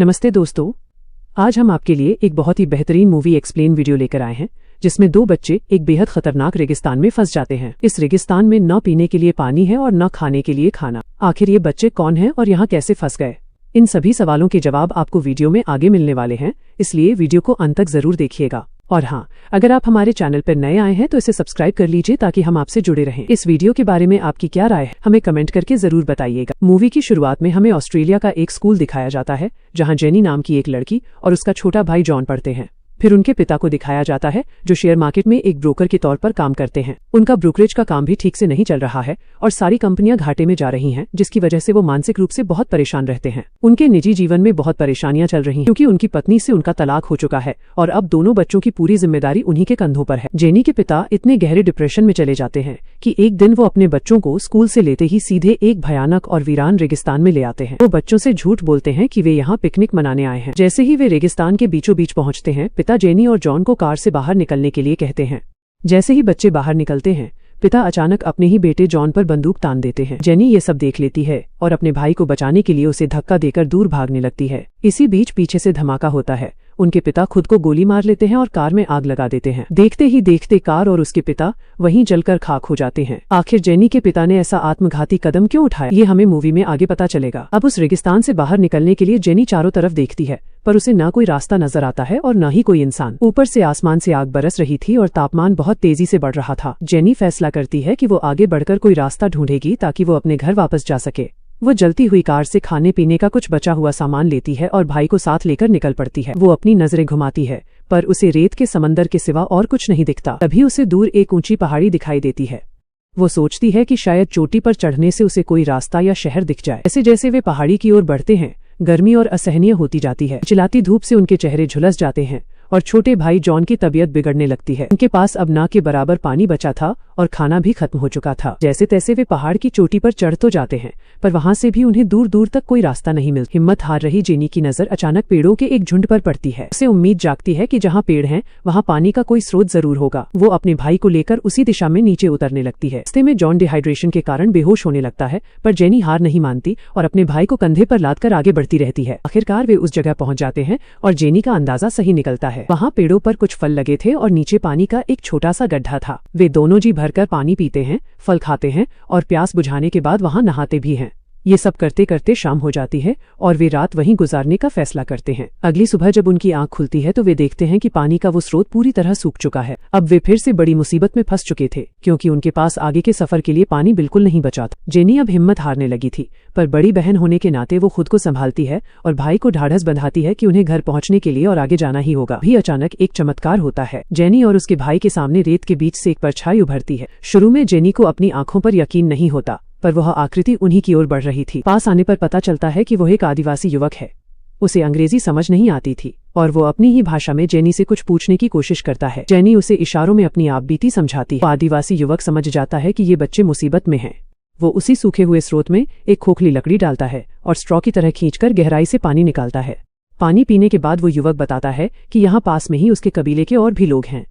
नमस्ते दोस्तों, आज हम आपके लिए एक बहुत ही बेहतरीन मूवी एक्सप्लेन वीडियो लेकर आए हैं जिसमें दो बच्चे एक बेहद खतरनाक रेगिस्तान में फंस जाते हैं। इस रेगिस्तान में न पीने के लिए पानी है और न खाने के लिए खाना। आखिर ये बच्चे कौन हैं और यहाँ कैसे फंस गए? इन सभी सवालों के जवाब आपको वीडियो में आगे मिलने वाले हैं, इसलिए वीडियो को अंत तक जरूर देखिएगा। और हाँ, अगर आप हमारे चैनल पर नए आए हैं तो इसे सब्सक्राइब कर लीजिए ताकि हम आपसे जुड़े रहें। इस वीडियो के बारे में आपकी क्या राय है, हमें कमेंट करके जरूर बताइएगा। मूवी की शुरुआत में हमें ऑस्ट्रेलिया का एक स्कूल दिखाया जाता है जहां जेनी नाम की एक लड़की और उसका छोटा भाई जॉन पढ़ते हैं। फिर उनके पिता को दिखाया जाता है जो शेयर मार्केट में एक ब्रोकर के तौर पर काम करते हैं। उनका ब्रोकरेज का काम भी ठीक से नहीं चल रहा है और सारी कंपनियां घाटे में जा रही हैं, जिसकी वजह से वो मानसिक रूप से बहुत परेशान रहते हैं। उनके निजी जीवन में बहुत परेशानियां चल रही हैं क्योंकि उनकी पत्नी से उनका तलाक हो चुका है और अब दोनों बच्चों की पूरी जिम्मेदारी उन्हीं के कंधों पर है। जेनी के पिता इतने गहरे डिप्रेशन में चले जाते हैं कि एक दिन वो अपने बच्चों को स्कूल से लेते ही सीधे एक भयानक और वीरान रेगिस्तान में ले आते हैं। वो बच्चों से झूठ बोलते हैं कि वे यहाँ पिकनिक मनाने आए हैं। जैसे ही वे रेगिस्तान के बीचों बीच पहुंचते हैं, पिता जेनी और जॉन को कार से बाहर निकलने के लिए कहते हैं। जैसे ही बच्चे बाहर निकलते हैं, पिता अचानक अपने ही बेटे जॉन पर बंदूक तान देते हैं। जेनी ये सब देख लेती है और अपने भाई को बचाने के लिए उसे धक्का देकर दूर भागने लगती है। इसी बीच पीछे से धमाका होता है। उनके पिता खुद को गोली मार लेते हैं और कार में आग लगा देते हैं। देखते ही देखते कार और उसके पिता वहीं जलकर खाक हो जाते हैं। आखिर जेनी के पिता ने ऐसा आत्मघाती कदम क्यों उठाया, ये हमें मूवी में आगे पता चलेगा। अब उस रेगिस्तान से बाहर निकलने के लिए जेनी चारों तरफ देखती है, पर उसे न कोई रास्ता नजर आता है और न ही कोई इंसान। ऊपर से आसमान से आग बरस रही थी और तापमान बहुत तेजी से बढ़ रहा था। जेनी फैसला करती है कि वो आगे बढ़कर कोई रास्ता ढूंढेगी ताकि वो अपने घर वापस जा सके। वो जलती हुई कार से खाने पीने का कुछ बचा हुआ सामान लेती है और भाई को साथ लेकर निकल पड़ती है। वो अपनी नजरें घुमाती है, पर उसे रेत के समंदर के सिवा और कुछ नहीं दिखता। तभी उसे दूर एक ऊंची पहाड़ी दिखाई देती है। वो सोचती है कि शायद चोटी पर चढ़ने से उसे कोई रास्ता या शहर दिख जाए। जैसे जैसे वे पहाड़ी की ओर बढ़ते हैं, गर्मी और असहनीय होती जाती है। चिल्लाती धूप से उनके चेहरे झुलस जाते हैं और छोटे भाई जॉन की तबीयत बिगड़ने लगती है। उनके पास अब ना के बराबर पानी बचा था और खाना भी खत्म हो चुका था। जैसे तैसे वे पहाड़ की चोटी पर चढ़ तो जाते हैं, पर वहां से भी उन्हें दूर दूर तक कोई रास्ता नहीं मिलता। हिम्मत हार रही जेनी की नजर अचानक पेड़ों के एक झुंड पर पड़ती है। उसे उम्मीद जागती है कि जहाँ पेड़ हैं वहाँ पानी का कोई स्रोत जरूर होगा। वो अपने भाई को लेकर उसी दिशा में नीचे उतरने लगती है। रास्ते में जॉन डिहाइड्रेशन के कारण बेहोश होने लगता है, पर जेनी हार नहीं मानती और अपने भाई को कंधे पर लादकर आगे बढ़ती रहती है। आखिरकार वे उस जगह पहुंच जाते हैं और जेनी का अंदाजा सही निकलता है। वहाँ पेड़ों पर कुछ फल लगे थे और नीचे पानी का एक छोटा सा गड्ढा था। वे दोनों जी भरकर पानी पीते हैं, फल खाते हैं और प्यास बुझाने के बाद वहां नहाते भी हैं। ये सब करते करते शाम हो जाती है और वे रात वहीं गुजारने का फैसला करते हैं। अगली सुबह जब उनकी आंख खुलती है तो वे देखते हैं कि पानी का वो स्रोत पूरी तरह सूख चुका है। अब वे फिर से बड़ी मुसीबत में फंस चुके थे क्योंकि उनके पास आगे के सफर के लिए पानी बिल्कुल नहीं बचा था। जेनी अब हिम्मत हारने लगी थी, पर बड़ी बहन होने के नाते वो खुद को संभालती है और भाई को ढाढ़स बंधाती है कि उन्हें घर पहुंचने के लिए और आगे जाना ही होगा। भी अचानक एक चमत्कार होता है। जेनी और उसके भाई के सामने रेत के बीच से एक परछाई उभरती है। शुरू में जेनी को अपनी आंखों पर यकीन नहीं होता, पर वह आकृति उन्हीं की ओर बढ़ रही थी। पास आने पर पता चलता है कि वह एक आदिवासी युवक है। उसे अंग्रेजी समझ नहीं आती थी और वो अपनी ही भाषा में जेनी से कुछ पूछने की कोशिश करता है। जेनी उसे इशारों में अपनी आपबीती समझाती है। आदिवासी युवक समझ जाता है कि ये बच्चे मुसीबत में हैं। वो उसी सूखे हुए स्रोत में एक खोखली लकड़ी डालता है और स्ट्रॉ की तरह खींचकर गहराई से पानी निकालता है। पानी पीने के बाद वो युवक बताता है कि यहाँ पास में ही उसके कबीले के और भी लोग हैं।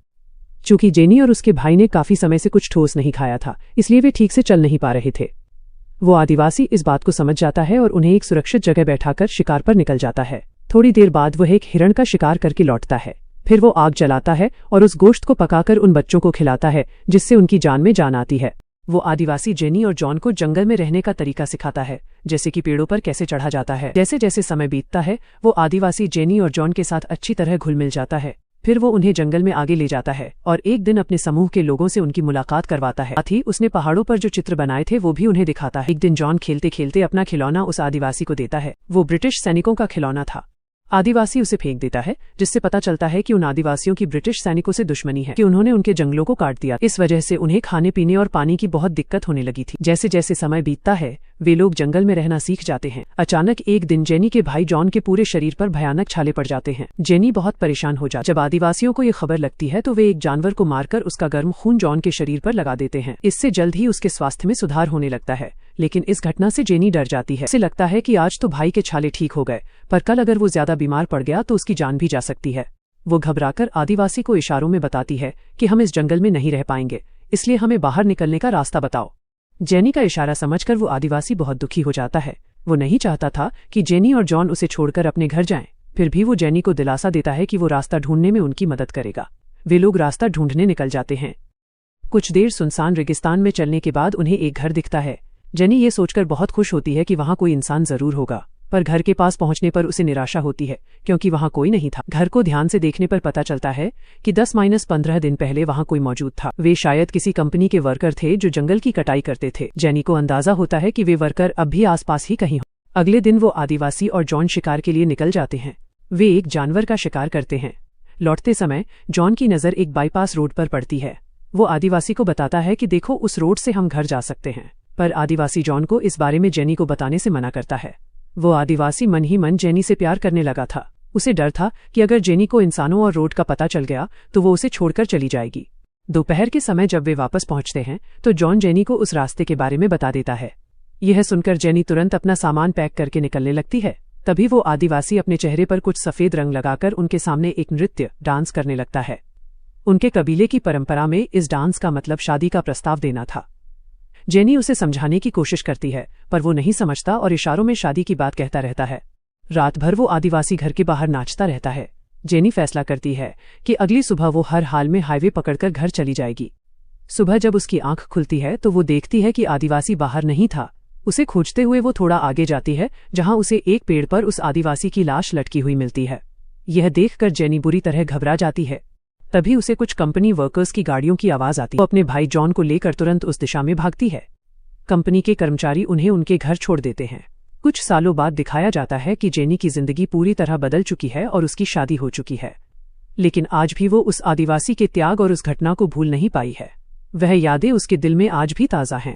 चूंकि जेनी और उसके भाई ने काफी समय से कुछ ठोस नहीं खाया था, इसलिए वे ठीक से चल नहीं पा रहे थे। वो आदिवासी इस बात को समझ जाता है और उन्हें एक सुरक्षित जगह बैठाकर शिकार पर निकल जाता है। थोड़ी देर बाद वह एक हिरण का शिकार करके लौटता है। फिर वो आग जलाता है और उस गोश्त को पकाकर उन बच्चों को खिलाता है, जिससे उनकी जान में जान आती है। वो आदिवासी जेनी और जॉन को जंगल में रहने का तरीका सिखाता है, जैसे कि पेड़ों पर कैसे चढ़ा जाता है। जैसे जैसे समय बीतता है, वो आदिवासी जेनी और जॉन के साथ अच्छी तरह घुल मिल जाता है। फिर वो उन्हें जंगल में आगे ले जाता है और एक दिन अपने समूह के लोगों से उनकी मुलाकात करवाता है। साथ ही उसने पहाड़ों पर जो चित्र बनाए थे वो भी उन्हें दिखाता है। एक दिन जॉन खेलते खेलते अपना खिलौना उस आदिवासी को देता है। वो ब्रिटिश सैनिकों का खिलौना था। आदिवासी उसे फेंक देता है, जिससे पता चलता है कि उन आदिवासियों की ब्रिटिश सैनिकों से दुश्मनी है कि उन्होंने उनके जंगलों को काट दिया। इस वजह से उन्हें खाने पीने और पानी की बहुत दिक्कत होने लगी थी। जैसे जैसे समय बीतता है, वे लोग जंगल में रहना सीख जाते हैं। अचानक एक दिन जेनी के भाई जॉन के पूरे शरीर पर भयानक छाले पड़ जाते हैं। जेनी बहुत परेशान हो जाती है। जब आदिवासियों को ये खबर लगती है तो वे एक जानवर को मारकर उसका गर्म खून जॉन के शरीर पर लगा देते हैं। इससे जल्द ही उसके स्वास्थ्य में सुधार होने लगता है। लेकिन इस घटना से जेनी डर जाती है। उसे लगता है कि आज तो भाई के छाले ठीक हो गए, पर कल अगर वो ज्यादा बीमार पड़ गया तो उसकी जान भी जा सकती है। वो घबराकर आदिवासी को इशारों में बताती है कि हम इस जंगल में नहीं रह पाएंगे, इसलिए हमें बाहर निकलने का रास्ता बताओ। जेनी का इशारा समझकर वो आदिवासी बहुत दुखी हो जाता है, वो नहीं चाहता था कि जेनी और जॉन उसे छोड़कर अपने घर जाएं। फिर भी वो जेनी को दिलासा देता है कि वो रास्ता ढूंढने में उनकी मदद करेगा। वे लोग रास्ता ढूंढने निकल जाते हैं। कुछ देर सुनसान रेगिस्तान में चलने के बाद उन्हें एक घर दिखता है। जेनी ये सोचकर बहुत खुश होती है कि वहां कोई इंसान जरूर होगा, पर घर के पास पहुंचने पर उसे निराशा होती है क्योंकि वहां कोई नहीं था। घर को ध्यान से देखने पर पता चलता है कि 10-15 दिन पहले वहां कोई मौजूद था। वे शायद किसी कंपनी के वर्कर थे जो जंगल की कटाई करते थे। जेनी को अंदाजा होता है कि वे वर्कर अब भी आसपास ही कहीं हो। अगले दिन वो आदिवासी और जॉन शिकार के लिए निकल जाते हैं। वे एक जानवर का शिकार करते हैं। लौटते समय जॉन की नज़र एक बाईपास रोड पर पड़ती है। वो आदिवासी को बताता है कि देखो, उस रोड से हम घर जा सकते हैं, पर आदिवासी जॉन को इस बारे में जेनी को बताने से मना करता है। वो आदिवासी मन ही मन जेनी से प्यार करने लगा था। उसे डर था कि अगर जेनी को इंसानों और रोड का पता चल गया तो वो उसे छोड़कर चली जाएगी। दोपहर के समय जब वे वापस पहुंचते हैं तो जॉन जेनी को उस रास्ते के बारे में बता देता है। यह सुनकर जेनी तुरंत अपना सामान पैक करके निकलने लगती है। तभी वो आदिवासी अपने चेहरे पर कुछ सफेद रंग लगाकर उनके सामने एक नृत्य डांस करने लगता है। उनके कबीले की परंपरा में इस डांस का मतलब शादी का प्रस्ताव देना था। जेनी उसे समझाने की कोशिश करती है, पर वो नहीं समझता और इशारों में शादी की बात कहता रहता है। रात भर वो आदिवासी घर के बाहर नाचता रहता है। जेनी फैसला करती है कि अगली सुबह वो हर हाल में हाईवे पकड़कर घर चली जाएगी। सुबह जब उसकी आंख खुलती है तो वो देखती है कि आदिवासी बाहर नहीं था। उसे खोजते हुए वो थोड़ा आगे जाती है, जहां उसे एक पेड़ पर उस आदिवासी की लाश लटकी हुई मिलती है। यह देखकर जेनी बुरी तरह घबरा जाती है। तभी उसे कुछ कंपनी वर्कर्स की गाड़ियों की आवाज आती है। वो अपने भाई जॉन को लेकर तुरंत उस दिशा में भागती है। कंपनी के कर्मचारी उन्हें उनके घर छोड़ देते हैं। कुछ सालों बाद दिखाया जाता है कि जेनी की जिंदगी पूरी तरह बदल चुकी है और उसकी शादी हो चुकी है, लेकिन आज भी वो उस आदिवासी के त्याग और उस घटना को भूल नहीं पाई है। वह यादें उसके दिल में आज भी ताज़ा हैं।